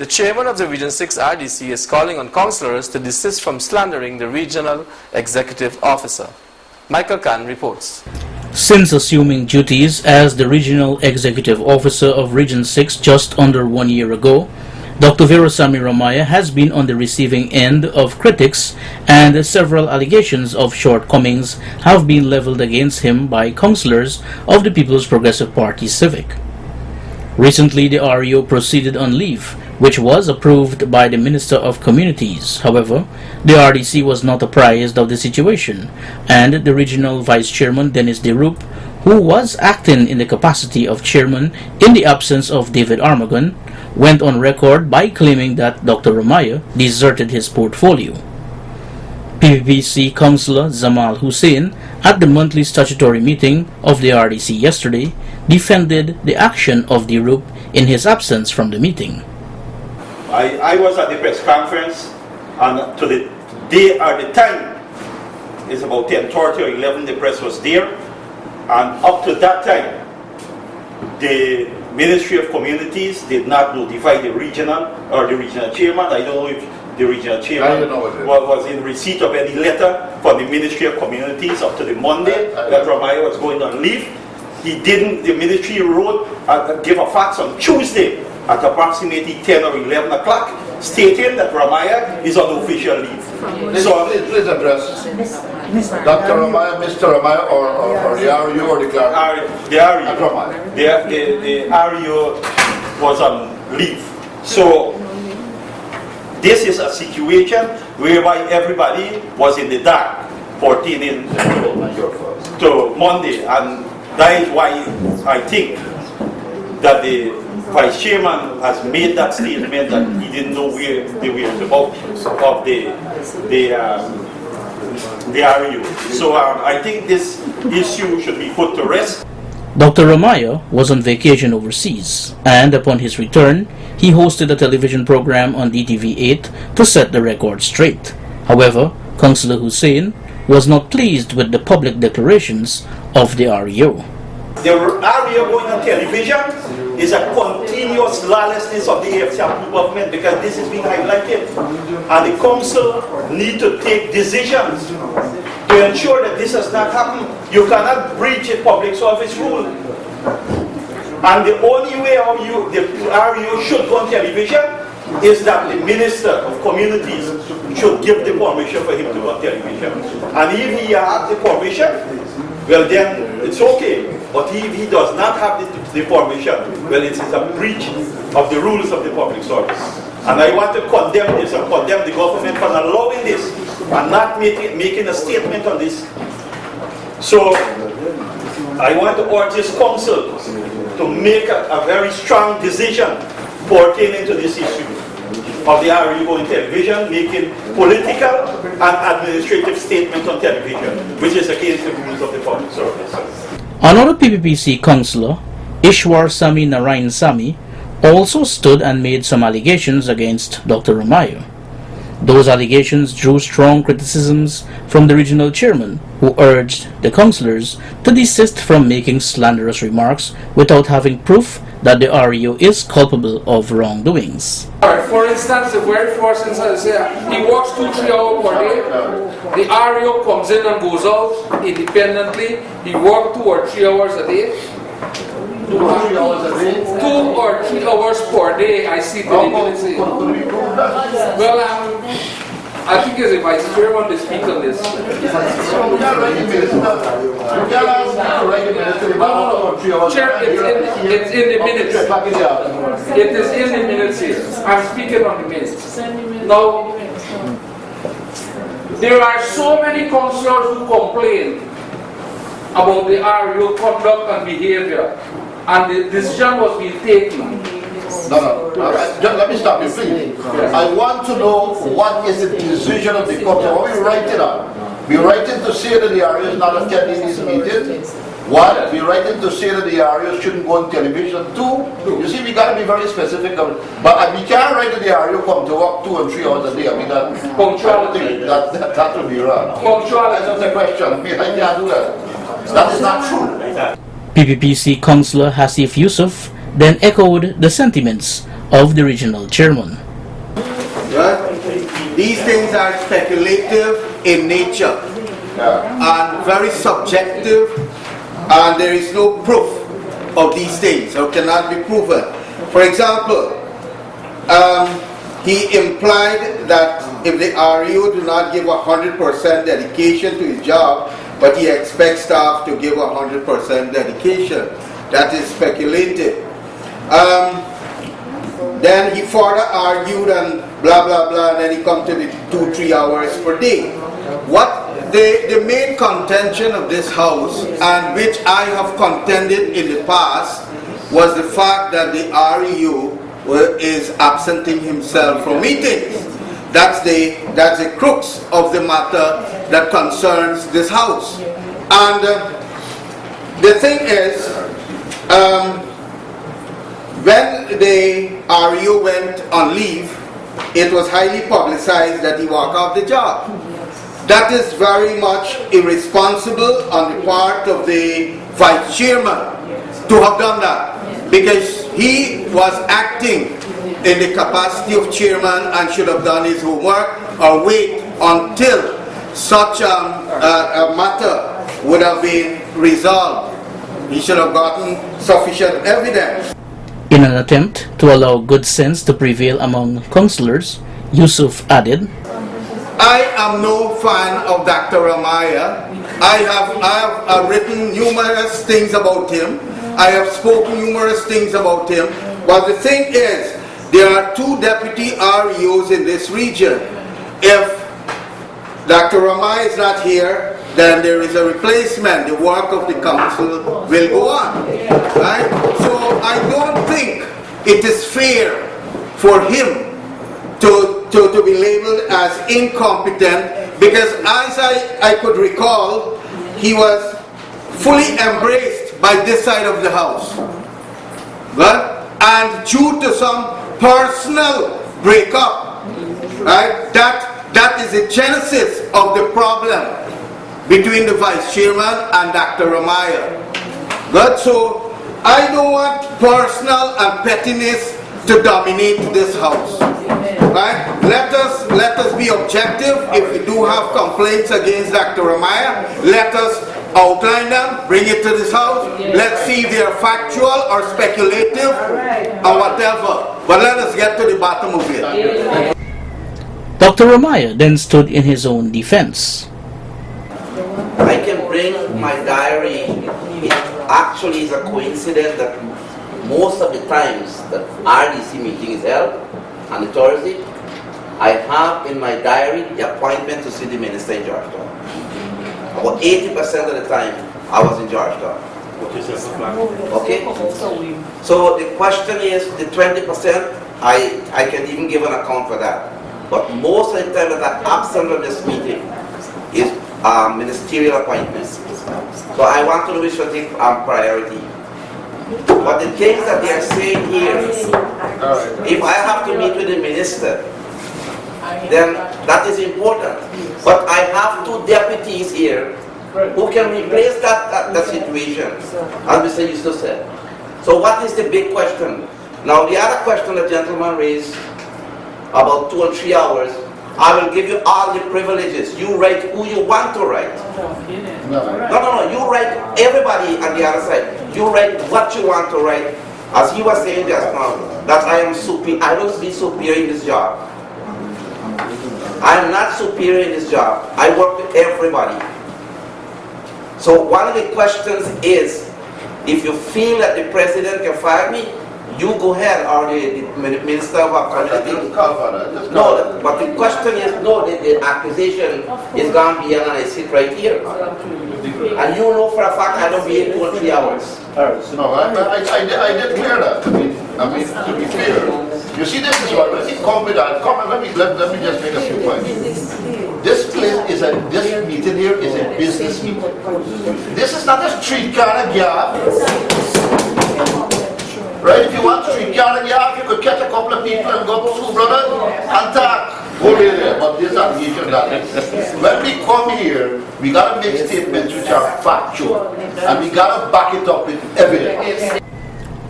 The chairman of the Region 6 RDC is calling on councillors to desist from slandering the regional executive officer. Michael Khan reports. Since assuming duties as the regional executive officer of Region 6 just under 1 year ago, Dr. Virasamy Ramaya has been on the receiving end of critics, and several allegations of shortcomings have been leveled against him by councillors of the People's Progressive Party Civic. Recently, the REO proceeded on leave, which was approved by the Minister of Communities. However, the RDC was not apprised of the situation, and the regional vice chairman, Desist, who was acting in the capacity of chairman in the absence of David Armagon, went on record by claiming that Dr. Ramaya deserted his portfolio. PPPC Councillor Zamal Hussain, at the monthly statutory meeting of the RDC yesterday, defended the action of the RUP in his absence from the meeting. I was at the press conference, and to the day at the time, it's about 10:30 or 11, the press was there, and up to that time, the Ministry of Communities did not notify the regional chairman. I don't know if the regional chairman was in receipt of any letter from the Ministry of Communities up to the Monday that Ramaya was going on leave. He didn't, the ministry wrote, gave a fax on Tuesday at approximately 10 or 11 o'clock, stating that Ramaya is on official leave. So, please address Dr. Ramaya, Mr. Ramaya, or the REO or the clerk? The REO. The REO was on leave. So, this is a situation whereby everybody was in the dark pertaining to Monday, and that is why I think that the Vice Chairman has made that statement that he didn't know where the whereabouts of the REO. So I think this issue should be put to rest. Dr. Ramaya was on vacation overseas, and upon his return, he hosted a television program on DTV8 to set the record straight. However, Councillor Hussain was not pleased with the public declarations of the REO. The REO going on television is a continuous lawlessness of the AFCM government, because this is being highlighted, and the council need to take decisions to ensure that this does not happen. You cannot breach a public service rule, and the only way how the REO should go on television is that the Minister of Communities should give the permission for him to go on television. And if he has the permission, well then it's okay. But if he does not have the permission, well, it is a breach of the rules of the public service. And I want to condemn this and condemn the government for allowing this and not making a statement on this. So I want to urge this council to make a very strong decision pertaining to this issue of the REO going television, making political and administrative statements on television, which is against the rules of the public service. Another PPPC councillor, Ishwar Sami Narayan Sami, also stood and made some allegations against Dr. Ramaya. Those allegations drew strong criticisms from the regional chairman, who urged the councillors to desist from making slanderous remarks without having proof that the REO is culpable of wrongdoings. For instance, the very first instance, he works 2-3 hours per day. The REO comes in and goes out independently. He works 2 or 3 hours a day. 2 or 3 hours per day, I see the minutes. Well, I think as a vice chairman to speak on this. Chair, it's in the minutes. It is in the minutes here. I'm speaking on the minutes. Now, there are so many councillors who complain about the REO conduct and behavior, and the decision was being taken. No. Let me stop you, please. Yes. I want to know what is the decision of the council. What we write it up? We write it to say that the REO is not attending these meetings. One, we write it to say that the REO shouldn't go on television. 2, you see, we got to be very specific. But we can't write that the REO come to work 2 and 3 hours a day. I mean, that punctuality. That would be wrong. Punctuality. That's a question. I mean, I can't do that. That is not true. PPPC councillor Hasif Yusuf then echoed the sentiments of the regional chairman. Right? These things are speculative in nature and very subjective, and there is no proof of these things, or cannot be proven. For example, he implied that if the REO do not give 100% dedication to his job, but he expects staff to give 100% dedication. That is speculative. Then he further argued and blah blah blah, and then he come to the 2-3 hours per day. What the main contention of this house, and which I have contended in the past, was the fact that the REO is absenting himself from meetings. That's the crux of the matter that concerns this house. And the thing is, when the REO went on leave, it was highly publicized that he walked off the job. That is very much irresponsible on the part of the vice chairman to have done that, because he was acting in the capacity of chairman and should have done his homework or wait until such a matter would have been resolved. He should have gotten sufficient evidence. In an attempt to allow good sense to prevail among councillors, Yusuf added, I am no fan of Dr. Ramaya. I have written numerous things about him. I have spoken numerous things about him. But the thing is, there are 2 deputy REOs in this region. If Dr. Ramaya is not here, then there is a replacement. The work of the council will go on. Right? So I don't think it is fair for him to be labeled as incompetent, because as I could recall, he was fully embraced by this side of the house. Right? And due to some personal breakup, right, that is the genesis of the problem between the vice chairman and Dr. Ramaya. Good? So I don't want personal and pettiness to dominate this house. Right? Let us be objective. If we do have complaints against Dr. Ramaya, let us outline them, bring it to this house. Let's see if they are factual or speculative or whatever. But let us get to the bottom of it. Dr. Ramaya then stood in his own defense. I can bring my diary. It actually is a coincidence that most of the times that RDC meeting is held on the Thursday, I have in my diary the appointment to see the minister in Georgetown. About 80% of the time, I was in Georgetown. Okay? So the question is, the 20%, I can even give an account for that. But most of the time that I'm absent from this meeting is ministerial appointments. So I want to know which will take priority. But the things that they are saying here, if I have to meet with the minister, then that is important. But I have 2 deputies here who can replace that situation, as Mr. Yusuf said. So what is the big question? Now the other question the gentleman raised about 2 or 3 hours, I will give you all the privileges. You write who you want to write. No. You write everybody on the other side. You write what you want to write. As he was saying just now, that I am superior. I don't be superior in this job. I am not superior in this job. I work with everybody. So one of the questions is, if you feel that the president can fire me, you go ahead, or the Minister of Community. No, but the question is, no, the accusation is going to be, and I sit right here. And you know for a fact I don't be here 2 or 3 hours. No, I did clear that. I mean, to be fair, you see, this is what, let me let me just make a few points. This meeting here is a business meeting. This is not a street kind of job. Right? If you want street kind of job, you could catch a couple of people and go to brother and talk. Go there, but this allegation that is. When we come here, we gotta make statements which are factual, and we gotta back it up with evidence.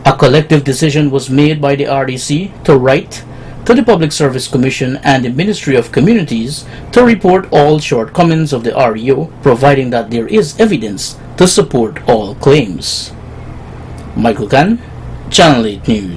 A collective decision was made by the RDC to write to the Public Service Commission and the Ministry of Communities to report all shortcomings of the REO, providing that there is evidence to support all claims. Michael Khan, Channel 8 News.